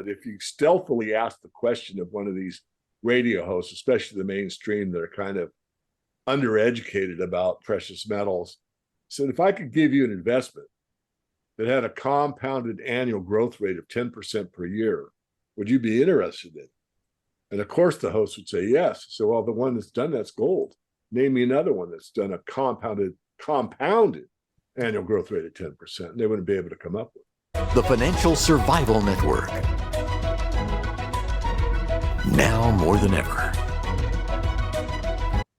if you stealthily ask the question of one of these radio hosts, especially the mainstream that are kind of undereducated about precious metals, said, if I could give you an investment that had a compounded annual growth rate of 10% per year, would you be interested in? And of course, the host would say yes. So, well, the one that's done that's gold. Name me another one that's done a compounded annual growth rate of 10%. And they wouldn't be able to come up with it. The Financial Survival Network. Now more than ever.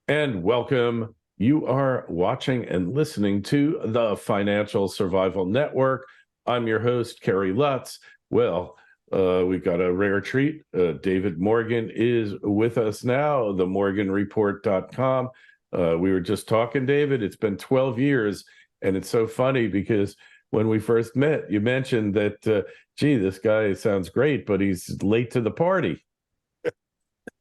And welcome. You are watching and listening to the Financial Survival Network. I'm your host, Kerry Lutz. Well, we've got a rare treat. David Morgan is with us now, themorganreport.com. We were just talking, David. It's been 12 years, and it's so funny because when we first met, you mentioned that, gee, this guy sounds great, but he's late to the party.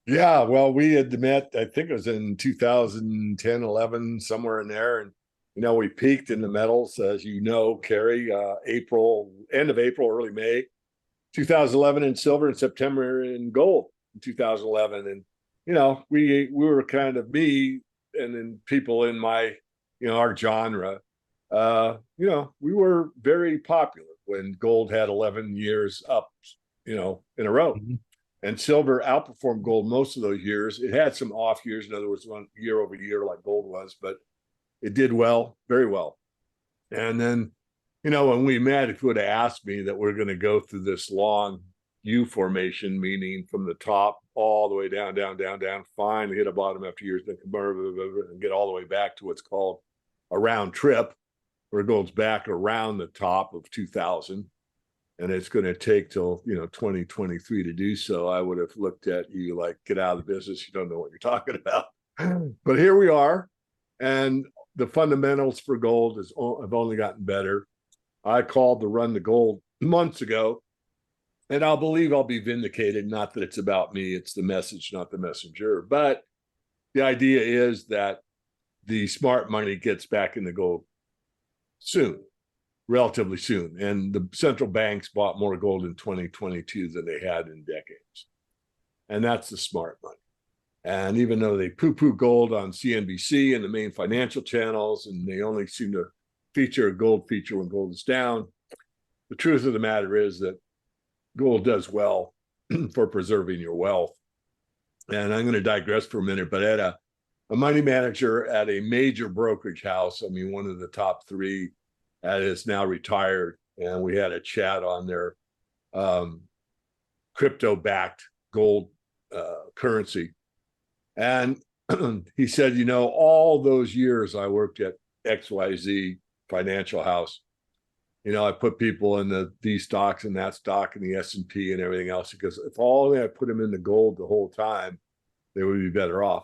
Yeah, well, we had met, I think it was in 2010, 11, somewhere in there. And, we peaked in the metals, as you know, Kerry, end of April, early May, 2011 in silver, and September in gold in 2011. And, we were kind of me and then people in my, our genre, we were very popular when gold had 11 years up, in a row. Mm-hmm. And silver outperformed gold most of those years. It had some off years, in other words, one year over year like gold was, but it did well, very well. And then, when we met, if you would have asked me that we're going to go through this long U formation, meaning from the top all the way down, finally hit a bottom after years, then and get all the way back to what's called a round trip, where gold's back around the top of 2000. And it's going to take till 2023 to do so, I would have looked at you like, get out of the business. You don't know what you're talking about. But here we are, and the fundamentals for gold have only gotten better. I called the run to gold months ago, and I'll believe I'll be vindicated. Not that it's about me; it's the message, not the messenger. But the idea is that the smart money gets back into gold soon. Relatively soon. And the central banks bought more gold in 2022 than they had in decades. And that's the smart money. And even though they poo-poo gold on CNBC and the main financial channels, and they only seem to feature a gold feature when gold is down, the truth of the matter is that gold does well for preserving your wealth. And I'm going to digress for a minute, but I had a money manager at a major brokerage house, one of the top three, that is now retired, and we had a chat on their crypto-backed gold currency. And he said, all those years I worked at XYZ financial house, I put people in these stocks and that stock and the S&P and everything else, because if only I put them in the gold the whole time, they would be better off.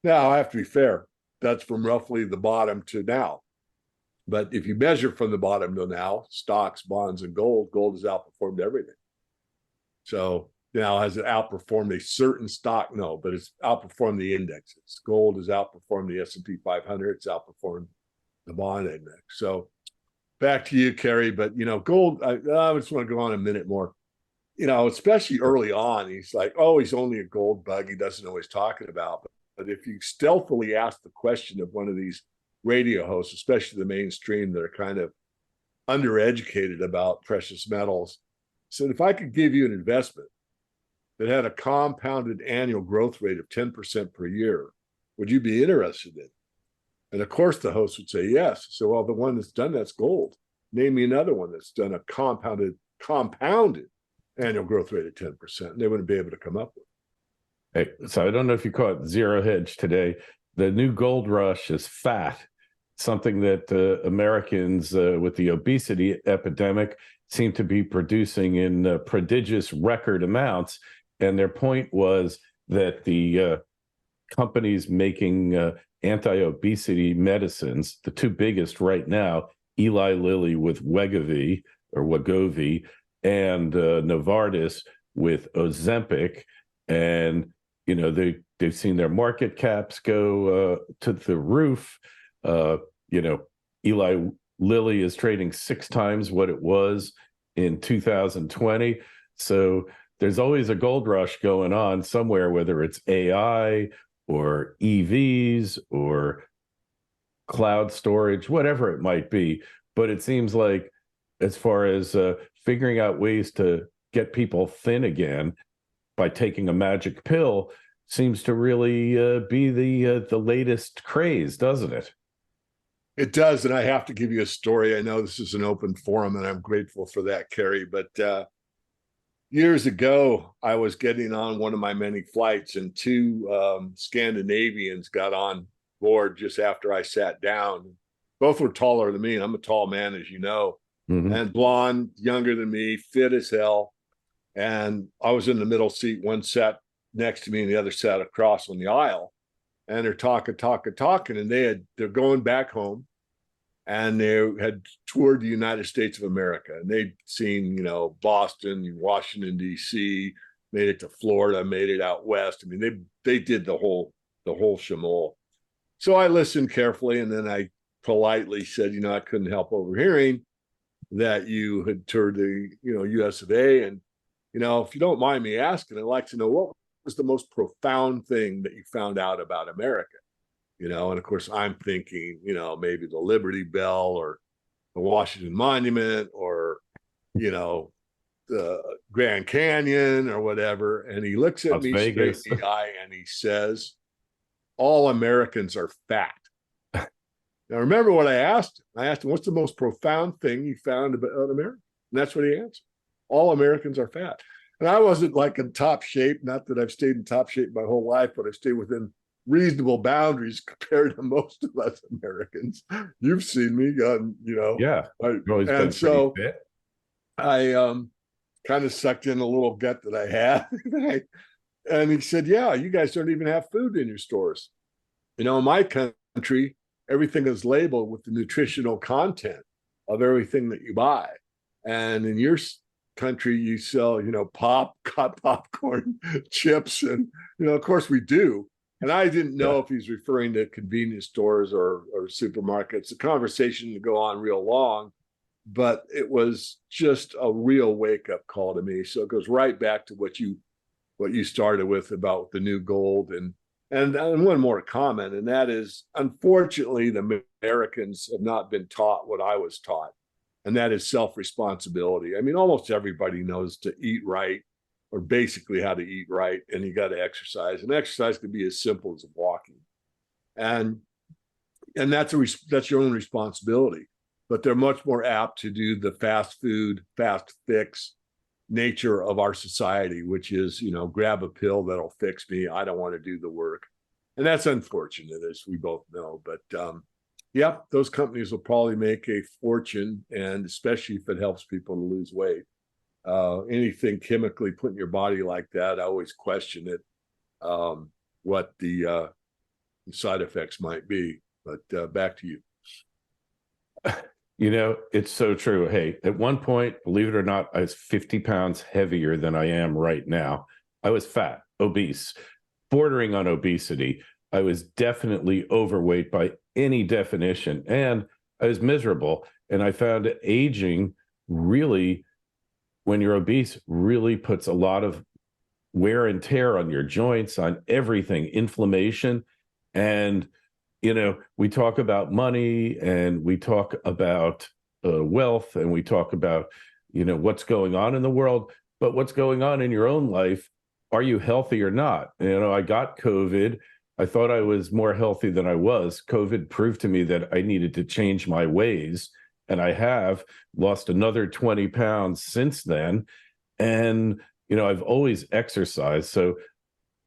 Now, I have to be fair. That's from roughly the bottom to now. But if you measure from the bottom to now, stocks, bonds, and gold has outperformed everything. So now, has it outperformed a certain stock? No, but it's outperformed the indexes. Gold has outperformed the S&P 500. It's outperformed the bond index. So back to you, Kerry. But, gold, I just want to go on a minute more. Especially early on, he's like, oh, he's only a gold bug. He doesn't know what he's talking about. But if you stealthily ask the question of one of these radio hosts, especially the mainstream that are kind of undereducated about precious metals, said, if I could give you an investment that had a compounded annual growth rate of 10% per year, would you be interested in? And of course, the host would say yes. So, well, the one that's done that's gold. Name me another one that's done a compounded annual growth rate of 10%. And they wouldn't be able to come up with it. Hey, so I don't know if you caught Zero Hedge today. The new gold rush is fat, something that Americans with the obesity epidemic seem to be producing in prodigious record amounts. And their point was that the companies making anti-obesity medicines, the two biggest right now, Eli Lilly with Wegovy, and Novartis with Ozempic, and they've seen their market caps go to the roof. Eli Lilly is trading 6 times what it was in 2020. So there's always a gold rush going on somewhere, whether it's AI or EVs or cloud storage, whatever it might be. But it seems like, as far as figuring out ways to get people thin again by taking a magic pill, seems to really be the latest craze, doesn't it? It does, and I have to give you a story. I know this is an open forum, and I'm grateful for that, Kerry. But years ago, I was getting on one of my many flights, and two Scandinavians got on board just after I sat down. Both were taller than me, and I'm a tall man, as you know, and blonde, younger than me, fit as hell. And I was in the middle seat. One sat next to me, and the other sat across on the aisle. And they're talking, and they're going back home, and they had toured the United States of America, and they'd seen, Boston, Washington D.C., made it to Florida, made it out west. I mean, they did the whole shamol. So I listened carefully, and then I politely said, I couldn't help overhearing that you had toured the U.S. of A. And if you don't mind me asking, I'd like to know what was the most profound thing that you found out about America? And of course I'm thinking, maybe the Liberty Bell or the Washington Monument or, the Grand Canyon or whatever. And he looks at Las me Vegas. straight in the eye and he says, all Americans are fat. Now, remember what I asked him? I asked him, what's the most profound thing you found about America? And that's what he answered. All Americans are fat. And I wasn't like in top shape, not that I've stayed in top shape my whole life, but I stayed within reasonable boundaries compared to most of us Americans. You've seen me, Yeah. And so I kind of sucked in a little gut that I had. And he said, yeah, you guys don't even have food in your stores. In my country, everything is labeled with the nutritional content of everything that you buy. And in your country, you sell, popcorn, chips, and, of course we do. And I didn't know if he's referring to convenience stores or supermarkets. The conversation would go on real long, but it was just a real wake-up call to me. So it goes right back to what you started with about the new gold. And one more comment, and that is, unfortunately, the Americans have not been taught what I was taught, and that is self-responsibility. I mean, almost everybody knows to eat right, or basically how to eat right, and you got to exercise. And exercise can be as simple as walking, and that's your own responsibility. But they're much more apt to do the fast food, fast fix nature of our society, which is, grab a pill that'll fix me. I don't want to do the work. And that's unfortunate, as we both know. But those companies will probably make a fortune, and especially if it helps people to lose weight. Anything chemically put in your body like that, I always question it, what the side effects might be. But back to you. It's so true. Hey, at one point, believe it or not, I was 50 pounds heavier than I am right now. I was fat, obese, bordering on obesity. I was definitely overweight by any definition, and I was miserable. And I found aging really, when you're obese, really puts a lot of wear and tear on your joints, on everything, inflammation. And we talk about money, and we talk about wealth, and we talk about, what's going on in the world, but what's going on in your own life. Are you healthy or not? I got COVID. I thought I was more healthy than I was. COVID proved to me that I needed to change my ways, and I have lost another 20 pounds since then. And, I've always exercised. So,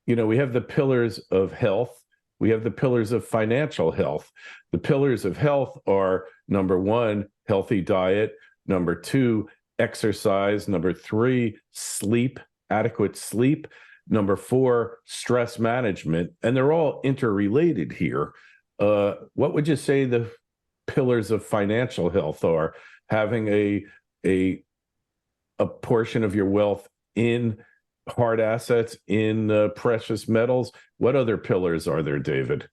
we have the pillars of health. We have the pillars of financial health. The pillars of health are, number one, healthy diet. Number two, exercise. Number three, sleep, adequate sleep. Number four, stress management. And they're all interrelated here. What would you say the pillars of financial health are? Having a portion of your wealth in hard assets, in precious metals. What other pillars are there, David?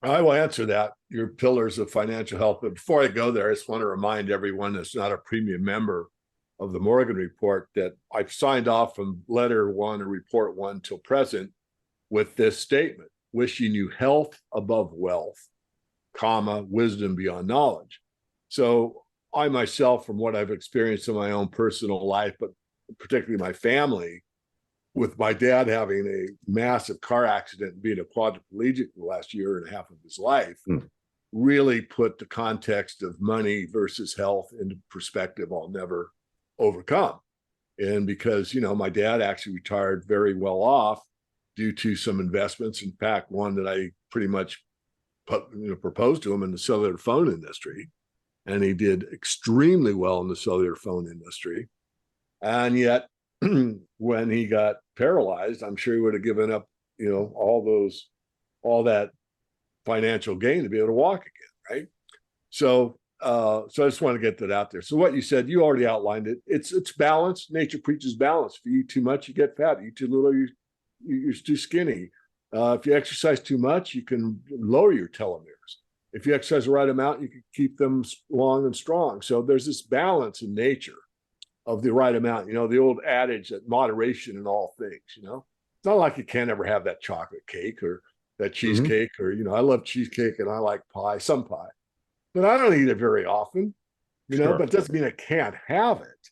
I will answer that, your pillars of financial health. But before I go there, I just want to remind everyone that's not a premium member of the Morgan report that I've signed off from letter one or report one till present with this statement: wishing you health above wealth, comma, wisdom beyond knowledge. So I myself, from what I've experienced in my own personal life, but particularly my family, with my dad having a massive car accident and being a quadriplegic the last year and a half of his life, really put the context of money versus health into perspective I'll never overcome. And because, my dad actually retired very well off due to some investments. In fact, one that I pretty much proposed to him in the cellular phone industry. And he did extremely well in the cellular phone industry. And yet, when he got paralyzed, I'm sure he would have given up, all that financial gain to be able to walk again, right? So I just want to get that out there. So what you said, you already outlined it. It's balance. Nature preaches balance. If you eat too much, you get fat. You eat too little, you're too skinny. If you exercise too much, you can lower your telomeres. If you exercise the right amount, you can keep them long and strong. So there's this balance in nature of the right amount. The old adage that moderation in all things, It's not like you can't ever have that chocolate cake or that cheesecake or, I love cheesecake and I like pie, some pie, but I don't eat it very often, Sure. but it doesn't mean I can't have it.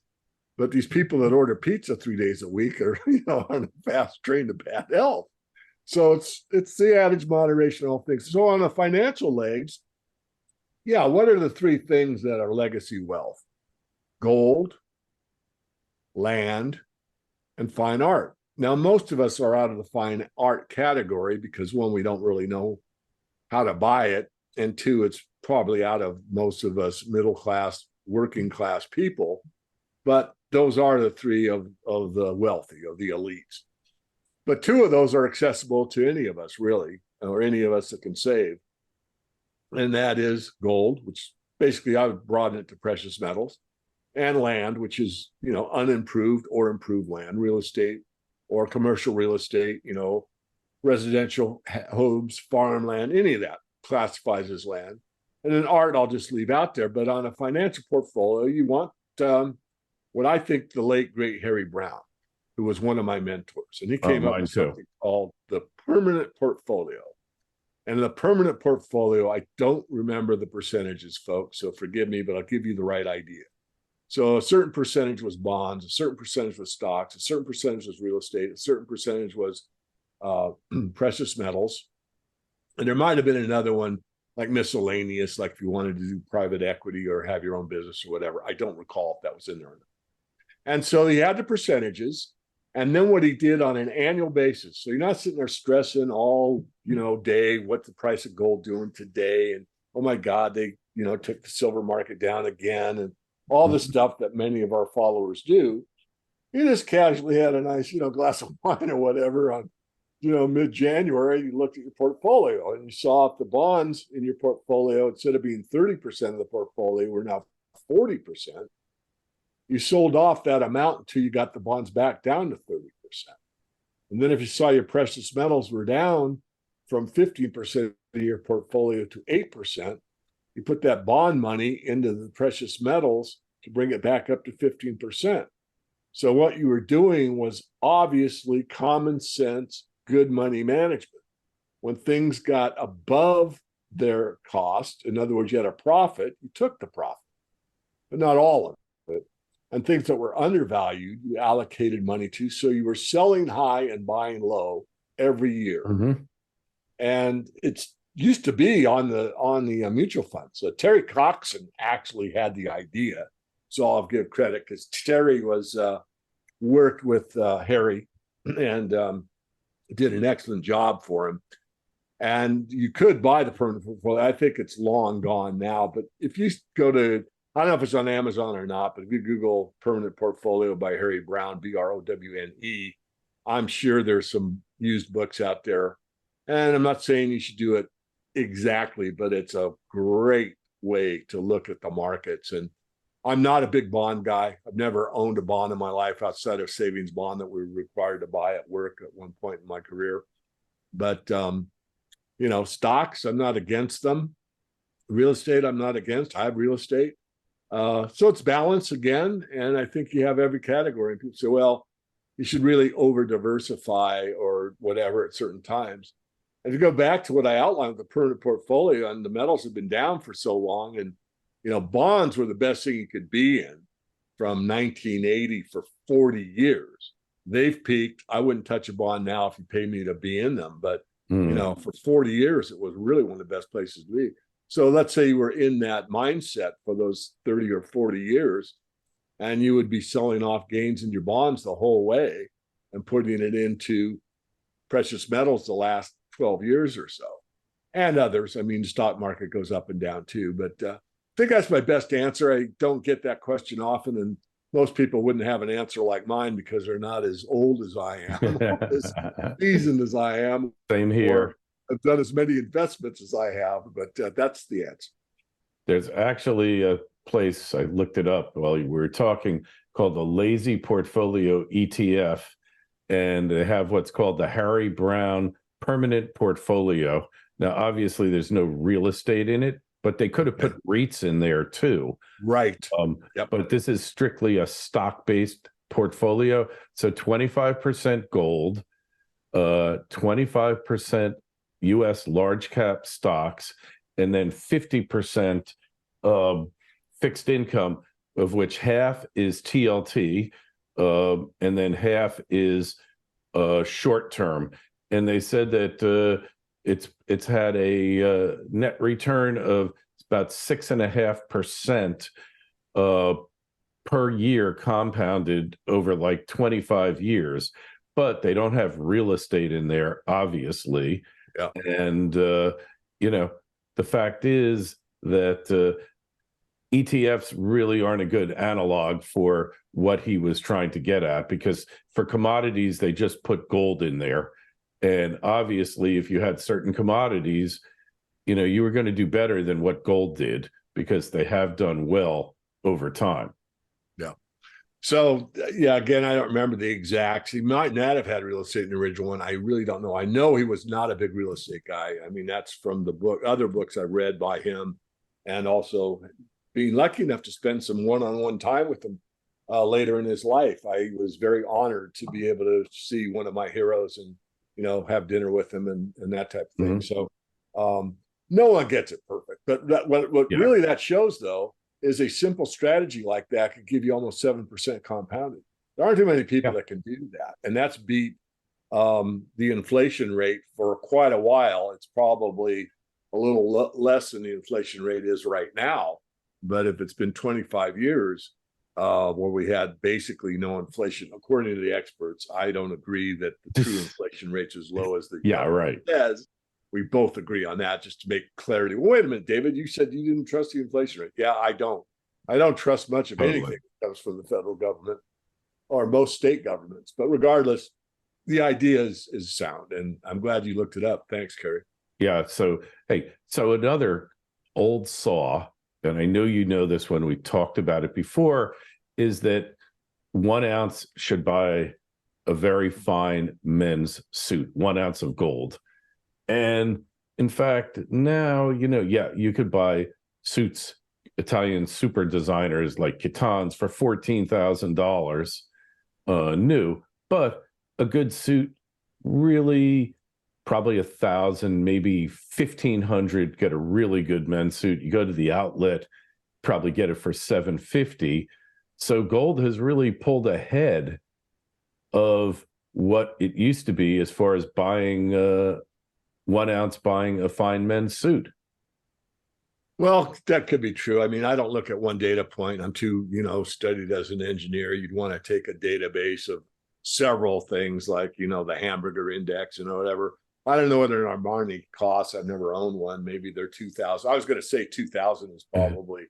But these people that order pizza 3 days a week are, on a fast train to bad health. So it's the adage moderation in all things. So on the financial legs, what are the three things that are legacy wealth? Gold, land, and fine art. Now, most of us are out of the fine art category because, one, we don't really know how to buy it, and two, it's probably out of most of us middle class, working class people. But those are the three of the wealthy, of the elites. But two of those are accessible to any of us, really, or any of us that can save. And that is gold, which basically I would broaden it to precious metals, and land, which is, unimproved or improved land, real estate or commercial real estate, residential homes, farmland, any of that classifies as land. And then art, I'll just leave out there. But on a financial portfolio, you want what I think the late, great Harry Brown, who was one of my mentors. And he came up with something called the permanent portfolio. And the permanent portfolio, I don't remember the percentages, folks, so forgive me, but I'll give you the right idea. So a certain percentage was bonds, a certain percentage was stocks, a certain percentage was real estate, a certain percentage was precious metals. And there might have been another one like miscellaneous, like if you wanted to do private equity or have your own business or whatever. I don't recall if that was in there or not. And so he had the percentages. And then what he did on an annual basis. So you're not sitting there stressing all, day, what's the price of gold doing today? And, oh my God, they, took the silver market down again and all the stuff that many of our followers do. You just casually had a nice, glass of wine or whatever on, mid-January. You looked at your portfolio and you saw if the bonds in your portfolio, instead of being 30% of the portfolio, were now 40%. You sold off that amount until you got the bonds back down to 30%. And then if you saw your precious metals were down from 15% of your portfolio to 8%, you put that bond money into the precious metals to bring it back up to 15%. So what you were doing was obviously common sense, good money management. When things got above their cost, in other words, you had a profit, you took the profit, but not all of it. And things that were undervalued, you allocated money to. So you were selling high and buying low every year. And it's used to be on the mutual funds. So Terry Coxon actually had the idea. So I'll give credit because Terry was worked with Harry and did an excellent job for him. And you could buy the permanent portfolio. I think it's long gone now. But if you go to, I don't know if it's on Amazon or not, but if you Google Permanent Portfolio by Harry Brown, Browne, I'm sure there's some used books out there. And I'm not saying you should do it exactly, but it's a great way to look at the markets. And I'm not a big bond guy. I've never owned a bond in my life outside of savings bond that we were required to buy at work at one point in my career. But, stocks, I'm not against them. Real estate, I'm not against. I have real estate. So it's balance again, and I think you have every category. And people say, well, you should really over diversify or whatever at certain times. And to go back to what I outlined with the permanent portfolio, and the metals have been down for so long, and bonds were the best thing you could be in from 1980 for 40 years. They've peaked. I wouldn't touch a bond now if you pay me to be in them, but for 40 years, it was really one of the best places to be. So let's say you were in that mindset for those 30 or 40 years, and you would be selling off gains in your bonds the whole way and putting it into precious metals the last 12 years or so, and others. I mean, the stock market goes up and down too, but I think that's my best answer. I don't get that question often, and most people wouldn't have an answer like mine because they're not as old as I am, as seasoned as I am. Same here. I've done as many investments as I have, but that's the answer. There's actually a place, I looked it up while we were talking, called the Lazy Portfolio ETF, and they have what's called the Harry Brown Permanent Portfolio. Now, obviously, there's no real estate in it, but they could have put REITs in there too. Right. But this is strictly a stock-based portfolio. So 25% gold, 25% U.S. large cap stocks, and then 50% fixed income, of which half is TLT, and then half is short term. And they said that it's had a net return of about 6.5% per year compounded over like 25 years. But they don't have real estate in there, obviously. Yeah. And, the fact is that ETFs really aren't a good analog for what he was trying to get at, because for commodities, they just put gold in there. And obviously, if you had certain commodities, you were going to do better than what gold did, because they have done well over time. Yeah. So, yeah, again, I don't remember the exacts. He might not have had real estate in the original one. I really don't know. I know he was not a big real estate guy. I mean, that's from the other books I read by him, and also being lucky enough to spend some one-on-one time with him later in his life. I was very honored to be able to see one of my heroes and, have dinner with him and that type of thing. So no one gets it perfect. But what really that shows, though, is a simple strategy like that could give you almost 7% compounding. There aren't too many people that can do that. And that's beat the inflation rate for quite a while. It's probably a little less than the inflation rate is right now. But if it's been 25 years where we had basically no inflation, according to the experts, I don't agree that the true inflation rate's as low as the right says. We both agree on that, just to make clarity. Well, wait a minute, David, you said you didn't trust the inflation rate. Yeah, I don't. I don't trust much of anything that comes from the federal government or most state governments. But regardless, the idea is sound. And I'm glad you looked it up. Thanks, Kerry. Yeah. So, so another old saw, and I know you know this when we talked about it before, is that 1 ounce should buy a very fine men's suit, 1 ounce of gold. And in fact, now, you could buy suits, Italian super designers like Kitans for $14,000 new, but a good suit really probably 1,000, maybe 1,500, get a really good men's suit. You go to the outlet, probably get it for $750. So gold has really pulled ahead of what it used to be as far as buying 1 ounce, buying a fine men's suit. Well, that could be true. I mean, I don't look at one data point. I'm too, studied as an engineer. You'd want to take a database of several things like, the hamburger index and whatever. I don't know whether an Armani costs. I've never owned one. Maybe they're 2,000. I was going to say 2,000 is probably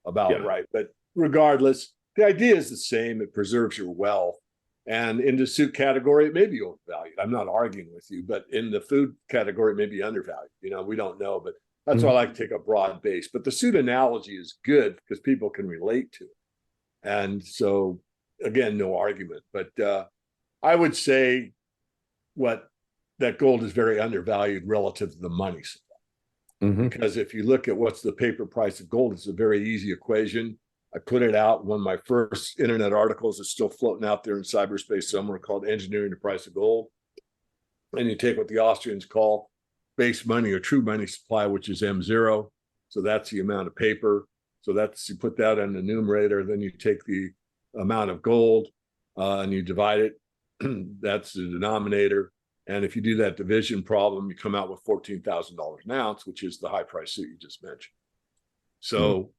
about right. But regardless, the idea is the same. It preserves your wealth. And in the suit category, it may be overvalued. I'm not arguing with you, but in the food category, it may be undervalued. We don't know, but that's why I like to take a broad base. But the suit analogy is good because people can relate to it. And so, again, no argument. But I would say that gold is very undervalued relative to the money supply. Because if you look at what's the paper price of gold, it's a very easy equation. I put it out. One of my first internet articles is still floating out there in cyberspace somewhere, called Engineering the Price of Gold. And you take what the Austrians call base money or true money supply, which is M0. So that's the amount of paper. So that's, you put that on the numerator, then you take the amount of gold and you divide it. That's the denominator. And if you do that division problem, you come out with $14,000 an ounce, which is the high price suit you just mentioned. So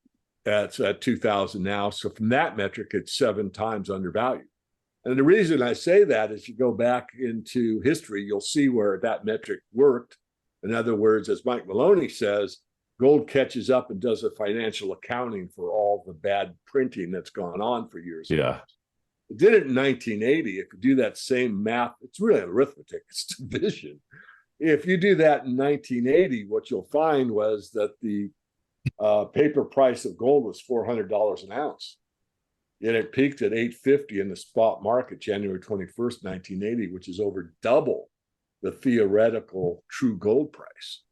that's at 2,000 now. So from that metric, it's 7 times undervalued. And the reason I say that is, you go back into history, you'll see where that metric worked. In other words, as Mike Maloney says, gold catches up and does a financial accounting for all the bad printing that's gone on for years. Yeah. It did it in 1980. If you do that same math, it's really arithmetic, it's division. If you do that in 1980, what you'll find was that the paper price of gold was $400 an ounce. Yet it peaked at $850 in the spot market January 21st, 1980, which is over double the theoretical true gold price.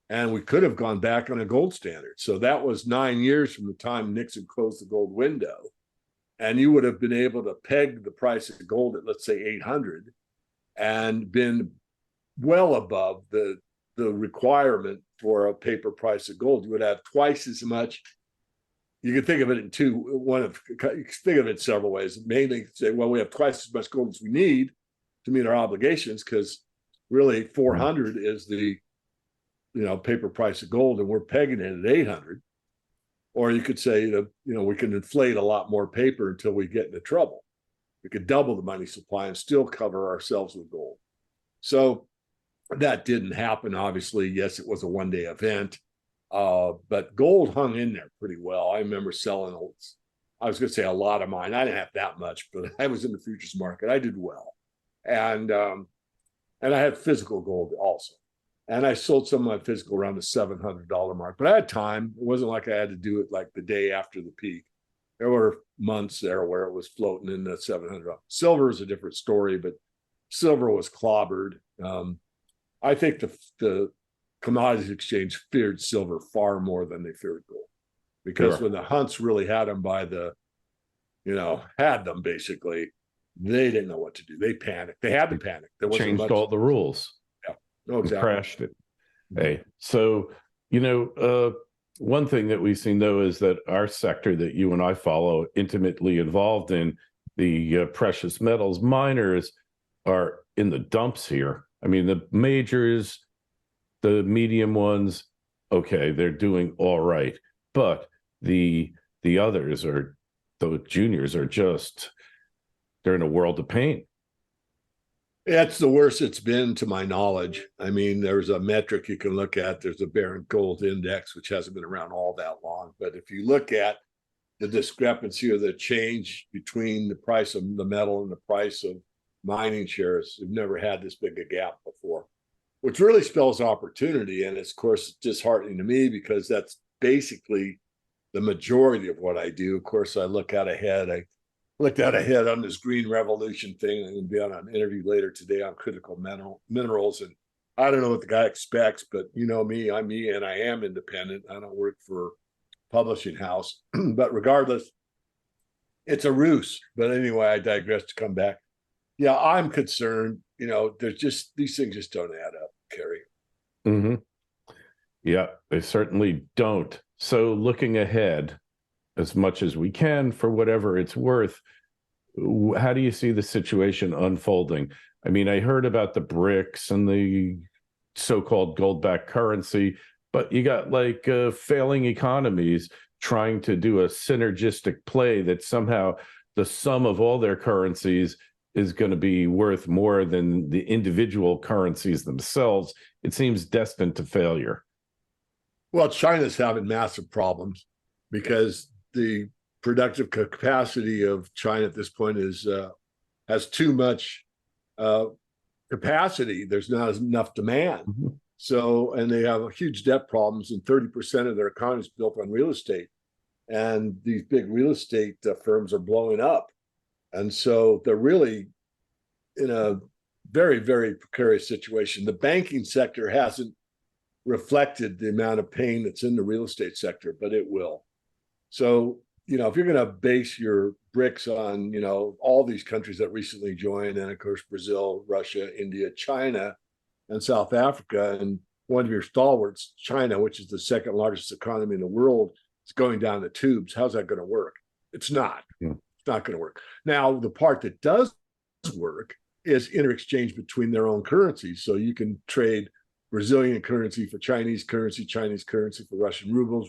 And we could have gone back on a gold standard. So that was 9 years from the time Nixon closed the gold window. And you would have been able to peg the price of gold at, let's say, 800, and been well above the requirement for a paper price of gold. You would have twice as much. You can think of it in you can think of it several ways. Mainly say, well, we have twice as much gold as we need to meet our obligations, because really 400 is the paper price of gold, and we're pegging it at 800. Or you could say that, we can inflate a lot more paper until we get into trouble. We could double the money supply and still cover ourselves with gold. So that didn't happen, obviously. Yes, it was a one-day event, but gold hung in there pretty well. I remember selling, I was going to say a lot of mine. I didn't have that much, but I was in the futures market. I did well. And I had physical gold also. And I sold some of my physical around the $700 mark, but I had time. It wasn't like I had to do it like the day after the peak. There were months there where it was floating in the $700. Silver is a different story, but silver was clobbered. I think the commodities exchange feared silver far more than they feared gold, because when the Hunts really had them by the, had them basically, they didn't know what to do. They panicked. They had to panic. There wasn't Changed much. all the rules. No, exactly. Crashed it. Hey, so one thing that we've seen, though, is that our sector that you and I follow, intimately involved in, the precious metals miners, are in the dumps here. I mean, the majors, the medium ones, okay, they're doing all right, but the others, are the juniors, are just, they're in a world of pain. That's the worst it's been to my knowledge. I mean, there's a metric you can look at. There's a Barron Gold Index, which hasn't been around all that long. But if you look at the discrepancy or the change between the price of the metal and the price of mining shares, we've never had this big a gap before, which really spells opportunity. And it's, of course, disheartening to me, because that's basically the majority of what I do. Of course, I look out ahead. I looked out ahead on this green revolution thing. I'm going to be on an interview later today on critical minerals. And I don't know what the guy expects, but you know me, I'm me, and I am independent. I don't work for a publishing house. But regardless, it's a ruse. But anyway, I digress to come back. Yeah, I'm concerned. There's just, these things just don't add up, Kerry. Mm-hmm. Yeah, they certainly don't. So looking ahead, as much as we can, for whatever it's worth, how do you see the situation unfolding? I mean, I heard about the BRICS and the so-called gold-backed currency, but you got failing economies trying to do a synergistic play that somehow the sum of all their currencies is going to be worth more than the individual currencies themselves. It seems destined to failure. Well, China's having massive problems because the productive capacity of China at this point has too much capacity. There's not enough demand. Mm-hmm. So, and they have huge debt problems, and 30% of their economy is built on real estate. And these big real estate firms are blowing up. And so they're really in a very, very precarious situation. The banking sector hasn't reflected the amount of pain that's in the real estate sector, but it will. So if you're going to base your BRICS on, all these countries that recently joined, and of course, Brazil, Russia, India, China, and South Africa, and one of your stalwarts, China, which is the second largest economy in the world, is going down the tubes. How's that going to work? It's not. Yeah. It's not going to work. Now, the part that does work is interexchange between their own currencies. So you can trade Brazilian currency for Chinese currency for Russian rubles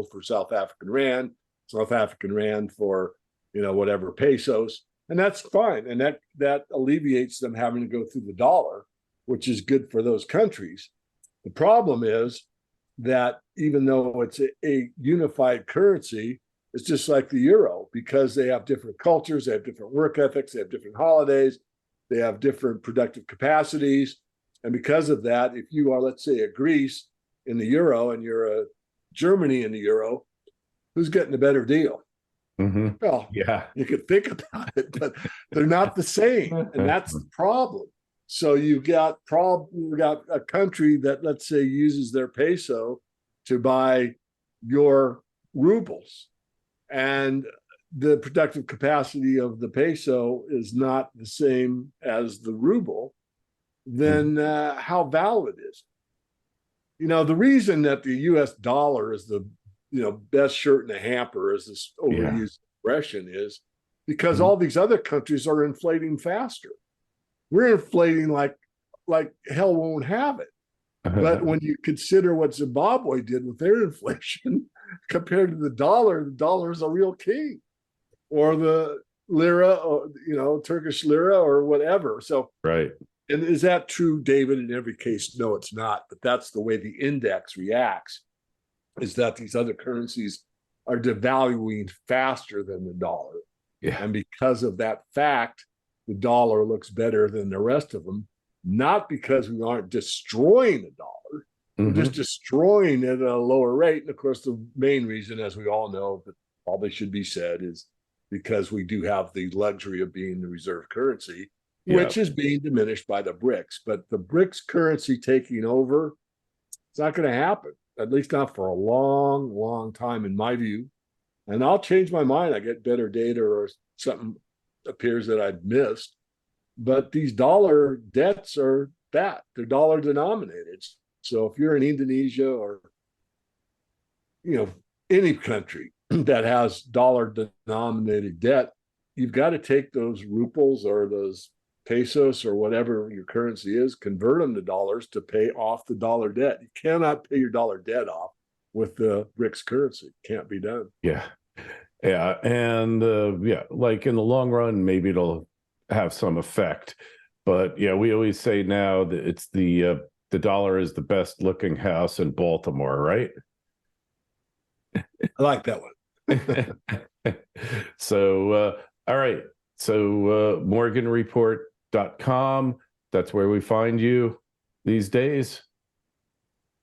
for South African rand, South African rand for, whatever pesos. And that's fine. And that alleviates them having to go through the dollar, which is good for those countries. The problem is that even though it's a unified currency, it's just like the euro, because they have different cultures, they have different work ethics, they have different holidays, they have different productive capacities. And because of that, if you are, let's say, a Greece in the euro and you're a Germany in the euro, who's getting a better deal? Mm-hmm. Well, yeah, you could think about it, but they're not the same. And that's the problem. So you've got a country that, let's say, uses their peso to buy your rubles. And the productive capacity of the peso is not the same as the ruble. Then how valid is it? The reason that the US dollar is the best shirt in the hamper, as this overused expression, is because all these other countries are inflating faster. We're inflating like hell won't have it. But when you consider what Zimbabwe did with their inflation compared to the dollar is a real king, or the lira, or Turkish lira, or whatever. So right. And is that true, David? In every case, no, it's not. But that's the way the index reacts, is that these other currencies are devaluing faster than the dollar. Yeah. And because of that fact, the dollar looks better than the rest of them, not because we aren't destroying the dollar, we're just destroying it at a lower rate. And of course, the main reason, as we all know, but probably should be said, is because we do have the luxury of being the reserve currency, which is being diminished by the BRICS. But the BRICS currency taking over, it's not going to happen, at least not for a long, long time, in my view. And I'll change my mind. I get better data or something appears that I'd missed. But these dollar debts are that. They're dollar denominated. So if you're in Indonesia or, any country that has dollar denominated debt, you've got to take those ruples or those pesos or whatever your currency is, convert them to dollars to pay off the dollar debt. You cannot pay your dollar debt off with the BRICS currency. It can't be done. Yeah. And like in the long run, maybe it'll have some effect. But we always say now that it's the dollar is the best looking house in Baltimore, right? I like that one. So, all right. So morganreport.com, that's where we find you these days.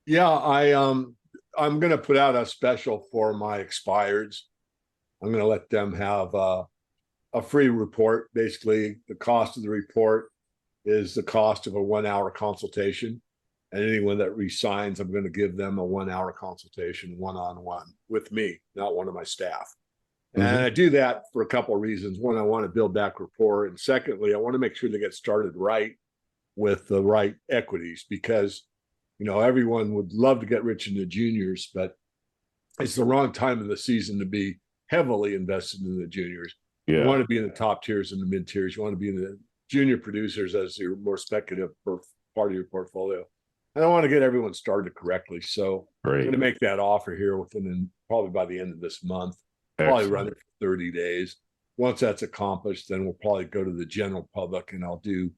Yeah, I'm going to put out a special for my expireds. I'm going to let them have a free report. Basically, the cost of the report is the cost of a 1-hour consultation. And anyone that resigns, I'm going to give them a 1-hour consultation, one-on-one with me, not one of my staff. And I do that for a couple of reasons. One, I want to build back rapport. And secondly, I want to make sure they get started right with the right equities, because, everyone would love to get rich in the juniors, but it's the wrong time of the season to be heavily invested in the juniors. Yeah. You want to be in the top tiers and the mid tiers. You want to be in the junior producers as your more speculative part of your portfolio. And I want to get everyone started correctly. So I'm going to make that offer here probably by the end of this month. Probably run it for 30 days. Once that's accomplished, then we'll probably go to the general public, and I'll do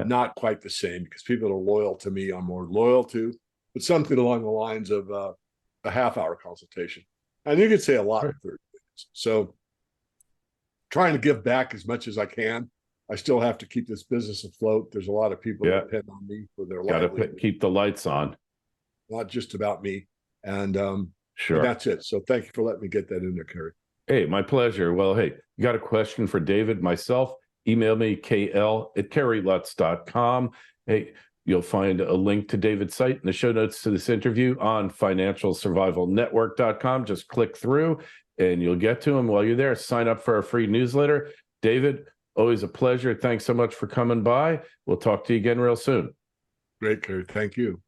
not quite the same, because people that are loyal to me, I'm more loyal to, but something along the lines of a half-hour consultation. And you could say a lot in 30 days. So trying to give back as much as I can. I still have to keep this business afloat. There's a lot of people that depend on me for their livelihood. Got to keep the lights on. Not just about me. And sure, that's it. So thank you for letting me get that in there, Kerry. Hey, my pleasure. Well, hey, you got a question for David, myself, email me, kl@kerrylutz.com. Hey, you'll find a link to David's site in the show notes to this interview on financialsurvivalnetwork.com. Just click through and you'll get to them while you're there. Sign up for our free newsletter. David, always a pleasure. Thanks so much for coming by. We'll talk to you again real soon. Great, Kerry. Thank you.